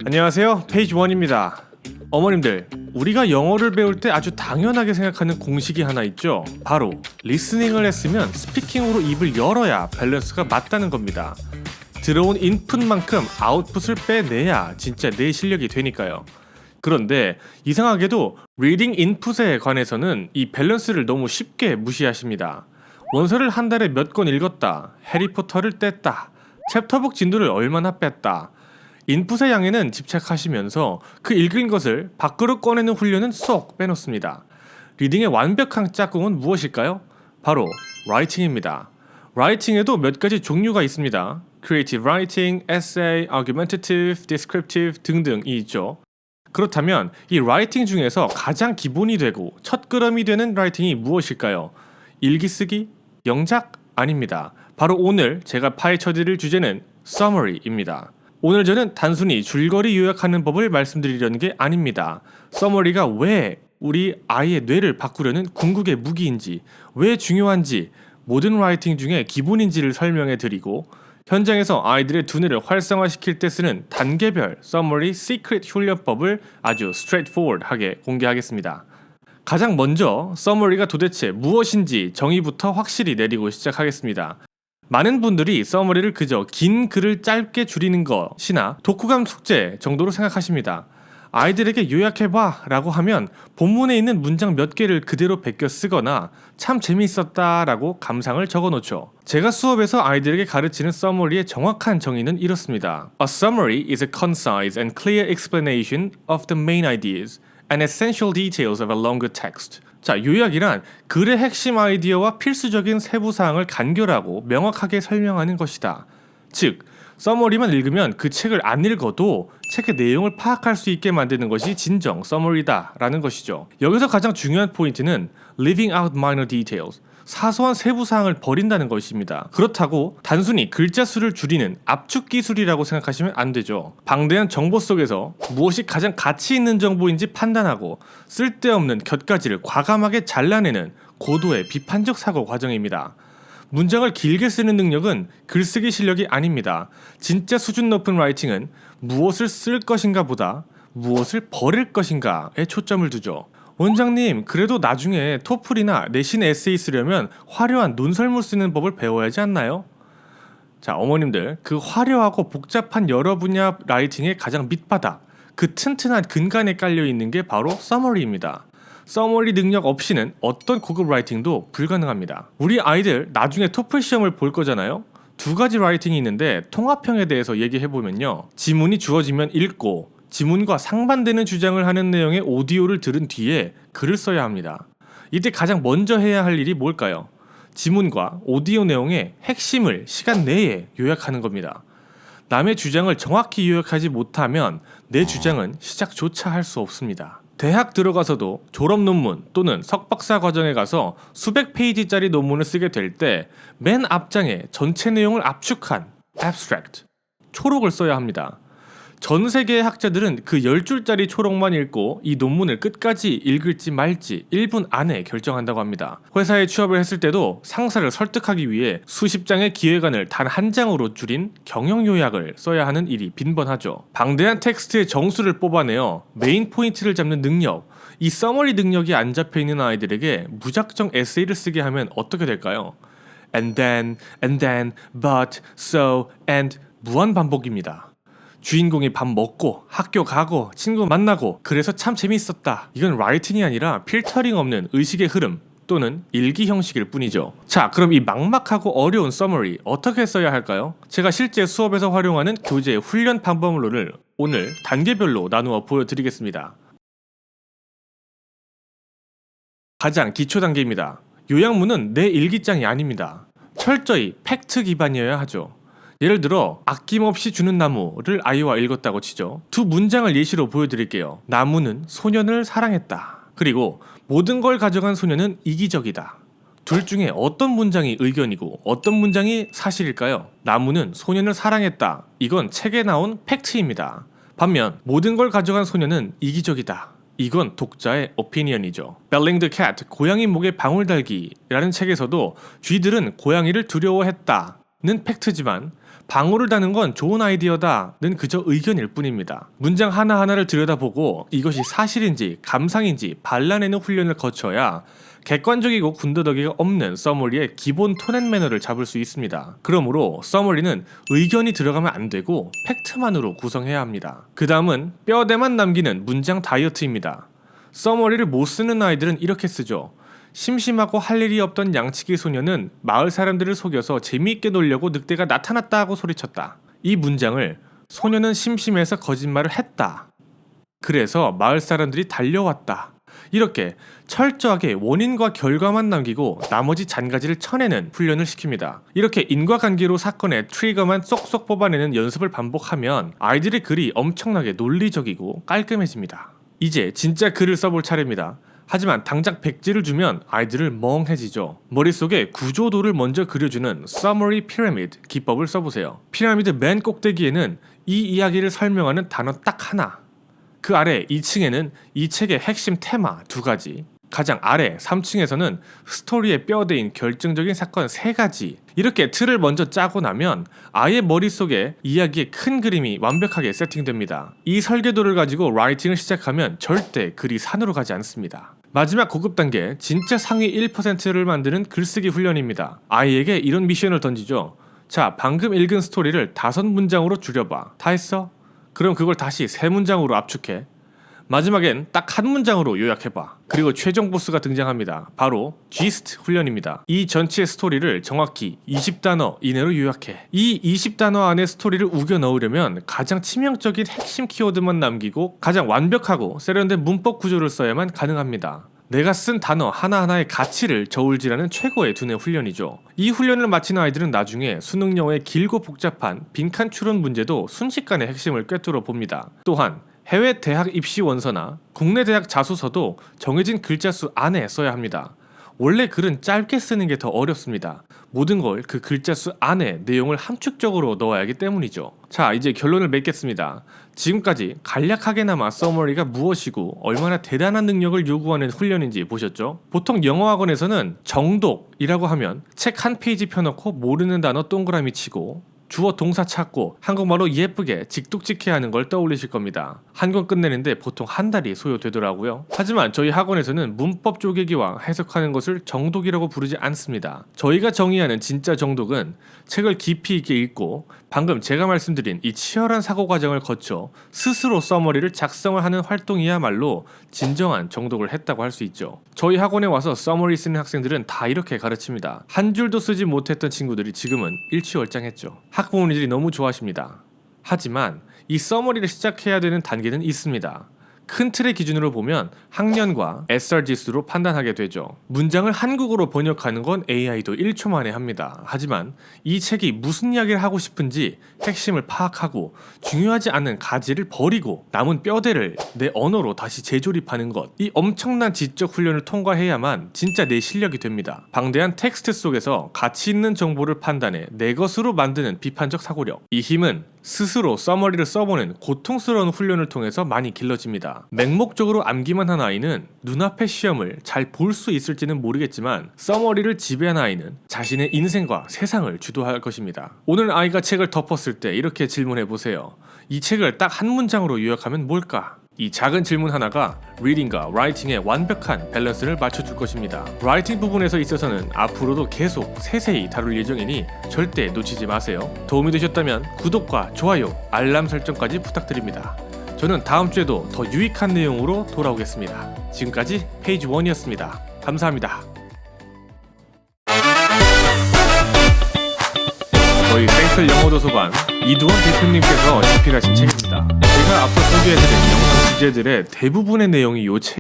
안녕하세요, 페이지 원입니다. 어머님들, 우리가 영어를 배울 때 아주 당연하게 생각하는 공식이 하나 있죠. 바로 리스닝을 했으면 스피킹으로 입을 열어야 밸런스가 맞다는 겁니다. 들어온 인풋만큼 아웃풋을 빼내야 진짜 내 실력이 되니까요. 그런데 이상하게도 리딩 인풋에 관해서는 이 밸런스를 너무 쉽게 무시하십니다. 원서를 한 달에 몇 권 읽었다, 해리포터를 뗐다, 챕터북 진도를 얼마나 뺐다, 인풋의 양에는 집착하시면서 그 읽은 것을 밖으로 꺼내는 훈련은 쏙 빼놓습니다. 리딩의 완벽한 짝꿍은 무엇일까요? 바로 라이팅입니다. 라이팅에도 몇 가지 종류가 있습니다. Creative Writing, Essay, Argumentative, Descriptive 등등이 있죠. 그렇다면 이 라이팅 중에서 가장 기본이 되고 첫걸음이 되는 라이팅이 무엇일까요? 일기쓰기? 영작? 아닙니다. 바로 오늘 제가 파헤쳐드릴 주제는 Summary입니다. 오늘 저는 단순히 줄거리 요약하는 법을 말씀드리려는 게 아닙니다. Summary가 왜 우리 아이의 뇌를 바꾸려는 궁극의 무기인지, 왜 중요한지, 모든 라이팅 중에 기본인지를 설명해 드리고 현장에서 아이들의 두뇌를 활성화시킬 때 쓰는 단계별 Summary Secret 훈련법을 아주 straightforward하게 공개하겠습니다. 가장 먼저 Summary가 도대체 무엇인지 정의부터 확실히 내리고 시작하겠습니다. 많은 분들이 Summary를 그저 긴 글을 짧게 줄이는 것이나 독후감 숙제 정도로 생각하십니다. 아이들에게 요약해봐 라고 하면 본문에 있는 문장 몇 개를 그대로 베껴 쓰거나 참 재미있었다 라고 감상을 적어놓죠. 제가 수업에서 아이들에게 가르치는 Summary의 정확한 정의는 이렇습니다. A summary is a concise and clear explanation of the main ideas and essential details of a longer text. 자, 요약이란 글의 핵심 아이디어와 필수적인 세부사항을 간결하고 명확하게 설명하는 것이다. 즉, 서머리만 읽으면 그 책을 안 읽어도 책의 내용을 파악할 수 있게 만드는 것이 진정 서머리다 라는 것이죠. 여기서 가장 중요한 포인트는 leaving out minor details, 사소한 세부사항을 버린다는 것입니다. 그렇다고 단순히 글자 수를 줄이는 압축 기술이라고 생각하시면 안 되죠. 방대한 정보 속에서 무엇이 가장 가치 있는 정보인지 판단하고 쓸데없는 곁가지를 과감하게 잘라내는 고도의 비판적 사고 과정입니다. 문장을 길게 쓰는 능력은 글쓰기 실력이 아닙니다. 진짜 수준 높은 라이팅은 무엇을 쓸 것인가 보다 무엇을 버릴 것인가에 초점을 두죠. 원장님, 그래도 나중에 토플이나 내신 에세이 쓰려면 화려한 논설문 쓰는 법을 배워야 하지 않나요? 자, 어머님들, 그 화려하고 복잡한 여러 분야 라이팅의 가장 밑바닥, 그 튼튼한 근간에 깔려있는 게 바로 서머리입니다. 서머리 능력 없이는 어떤 고급 라이팅도 불가능합니다. 우리 아이들 나중에 토플 시험을 볼 거잖아요? 두 가지 라이팅이 있는데 통합형에 대해서 얘기해보면요. 지문이 주어지면 읽고 지문과 상반되는 주장을 하는 내용의 오디오를 들은 뒤에 글을 써야 합니다. 이때 가장 먼저 해야 할 일이 뭘까요? 지문과 오디오 내용의 핵심을 시간 내에 요약하는 겁니다. 남의 주장을 정확히 요약하지 못하면 내 주장은 시작조차 할 수 없습니다. 대학 들어가서도 졸업 논문 또는 석박사 과정에 가서 수백 페이지짜리 논문을 쓰게 될 때 맨 앞장에 전체 내용을 압축한 abstract, 초록을 써야 합니다. 전 세계의 학자들은 그 10줄짜리 초록만 읽고 이 논문을 끝까지 읽을지 말지 1분 안에 결정한다고 합니다. 회사에 취업을 했을 때도 상사를 설득하기 위해 수십 장의 기획안을 단 한 장으로 줄인 경영 요약을 써야 하는 일이 빈번하죠. 방대한 텍스트의 정수를 뽑아내어 메인 포인트를 잡는 능력, 이 서머리 능력이 안 잡혀있는 아이들에게 무작정 에세이를 쓰게 하면 어떻게 될까요? And then, but, so, and 무한 반복입니다. 주인공이 밥 먹고 학교 가고 친구 만나고 그래서 참 재미있었다. 이건 라이팅이 아니라 필터링 없는 의식의 흐름 또는 일기 형식일 뿐이죠. 자, 그럼 이 막막하고 어려운 서머리 어떻게 써야 할까요? 제가 실제 수업에서 활용하는 교재 훈련 방법론을 오늘 단계별로 나누어 보여드리겠습니다. 가장 기초 단계입니다. 요약문은 내 일기장이 아닙니다. 철저히 팩트 기반이어야 하죠. 예를 들어 아낌없이 주는 나무를 아이와 읽었다고 치죠. 두 문장을 예시로 보여드릴게요. 나무는 소년을 사랑했다. 그리고 모든 걸 가져간 소년은 이기적이다. 둘 중에 어떤 문장이 의견이고 어떤 문장이 사실일까요? 나무는 소년을 사랑했다. 이건 책에 나온 팩트입니다. 반면 모든 걸 가져간 소년은 이기적이다. 이건 독자의 오피니언이죠. Belling the Cat, 고양이 목에 방울 달기라는 책에서도 쥐들은 고양이를 두려워했다는 팩트지만 방울을 다는 건 좋은 아이디어다는 그저 의견일 뿐입니다. 문장 하나하나를 들여다보고 이것이 사실인지 감상인지 발라내는 훈련을 거쳐야 객관적이고 군더더기가 없는 서머리의 기본 톤 앤 매너를 잡을 수 있습니다. 그러므로 서머리는 의견이 들어가면 안 되고 팩트만으로 구성해야 합니다. 그 다음은 뼈대만 남기는 문장 다이어트입니다. 서머리를 못 쓰는 아이들은 이렇게 쓰죠. 심심하고 할 일이 없던 양치기 소녀는 마을 사람들을 속여서 재미있게 놀려고 늑대가 나타났다 하고 소리쳤다. 이 문장을 소녀는 심심해서 거짓말을 했다. 그래서 마을 사람들이 달려왔다. 이렇게 철저하게 원인과 결과만 남기고 나머지 잔가지를 쳐내는 훈련을 시킵니다. 이렇게 인과관계로 사건의 트리거만 쏙쏙 뽑아내는 연습을 반복하면 아이들의 글이 엄청나게 논리적이고 깔끔해집니다. 이제 진짜 글을 써볼 차례입니다. 하지만 당장 백지를 주면 아이들을 멍해지죠. 머릿속에 구조도를 먼저 그려주는 Summary Pyramid 기법을 써보세요. 피라미드 맨 꼭대기에는 이 이야기를 설명하는 단어 딱 하나, 그 아래 2층에는 이 책의 핵심 테마 2가지, 가장 아래 3층에서는 스토리의 뼈대인 결정적인 사건 3가지. 이렇게 틀을 먼저 짜고 나면 아이의 머릿속에 이야기의 큰 그림이 완벽하게 세팅됩니다. 이 설계도를 가지고 라이팅을 시작하면 절대 글이 산으로 가지 않습니다. 마지막 고급 단계, 진짜 상위 1%를 만드는 글쓰기 훈련입니다. 아이에게 이런 미션을 던지죠. 자, 방금 읽은 스토리를 5문장으로 줄여봐. 다 했어? 그럼 그걸 다시 3문장으로 압축해. 마지막엔 딱 1문장으로 요약해봐. 그리고 최종 보스가 등장합니다. 바로 GIST 훈련입니다. 이 전체 스토리를 정확히 20단어 이내로 요약해. 이 20단어 안에 스토리를 우겨 넣으려면 가장 치명적인 핵심 키워드만 남기고 가장 완벽하고 세련된 문법 구조를 써야만 가능합니다. 내가 쓴 단어 하나하나의 가치를 저울질하는 최고의 두뇌 훈련이죠. 이 훈련을 마친 아이들은 나중에 수능 영어의 길고 복잡한 빈칸 추론 문제도 순식간에 핵심을 꿰뚫어 봅니다. 또한 해외 대학 입시 원서나 국내 대학 자소서도 정해진 글자 수 안에 써야 합니다. 원래 글은 짧게 쓰는 게 더 어렵습니다. 모든 걸 그 글자 수 안에 내용을 함축적으로 넣어야 하기 때문이죠. 자, 이제 결론을 맺겠습니다. 지금까지 간략하게나마 서머리가 무엇이고 얼마나 대단한 능력을 요구하는 훈련인지 보셨죠? 보통 영어학원에서는 정독이라고 하면 책 한 페이지 펴놓고 모르는 단어 동그라미 치고 주어 동사 찾고 한국말로 예쁘게 직독직해야 하는 걸 떠올리실 겁니다. 한 권 끝내는데 보통 한 달이 소요되더라고요. 하지만 저희 학원에서는 문법 쪼개기와 해석하는 것을 정독이라고 부르지 않습니다. 저희가 정의하는 진짜 정독은 책을 깊이 있게 읽고 방금 제가 말씀드린 이 치열한 사고 과정을 거쳐 스스로 서머리를 작성을 하는 활동이야말로 진정한 정독을 했다고 할 수 있죠. 저희 학원에 와서 서머리 쓰는 학생들은 다 이렇게 가르칩니다. 한 줄도 쓰지 못했던 친구들이 지금은 일취월장했죠. 학부모님들이 너무 좋아하십니다. 하지만 이 서머리를 시작해야 되는 단계는 있습니다. 큰 틀의 기준으로 보면 학년과 SR 지수로 판단하게 되죠. 문장을 한국어로 번역하는 건 AI도 1초 만에 합니다. 하지만 이 책이 무슨 이야기를 하고 싶은지 핵심을 파악하고 중요하지 않은 가지를 버리고 남은 뼈대를 내 언어로 다시 재조립하는 것, 이 엄청난 지적 훈련을 통과해야만 진짜 내 실력이 됩니다. 방대한 텍스트 속에서 가치 있는 정보를 판단해 내 것으로 만드는 비판적 사고력, 이 힘은 스스로 서머리를 써보는 고통스러운 훈련을 통해서 많이 길러집니다. 맹목적으로 암기만 한 아이는 눈앞의 시험을 잘 볼 수 있을지는 모르겠지만 서머리를 지배한 아이는 자신의 인생과 세상을 주도할 것입니다. 오늘 아이가 책을 덮었을 때 이렇게 질문해보세요. 이 책을 딱 한 문장으로 요약하면 뭘까? 이 작은 질문 하나가 리딩과 라이팅의 완벽한 밸런스를 맞춰줄 것입니다. 라이팅 부분에서 있어서는 앞으로도 계속 세세히 다룰 예정이니 절대 놓치지 마세요. 도움이 되셨다면 구독과 좋아요, 알람 설정까지 부탁드립니다. 저는 다음 주에도 더 유익한 내용으로 돌아오겠습니다. 지금까지 페이지 1이었습니다. 감사합니다. 저희 땡클 영어도서관 이두원 대표님께서 집필하신 책입니다. 제가 앞서 소개해드린 영상 주제들의 대부분의 내용이 이 책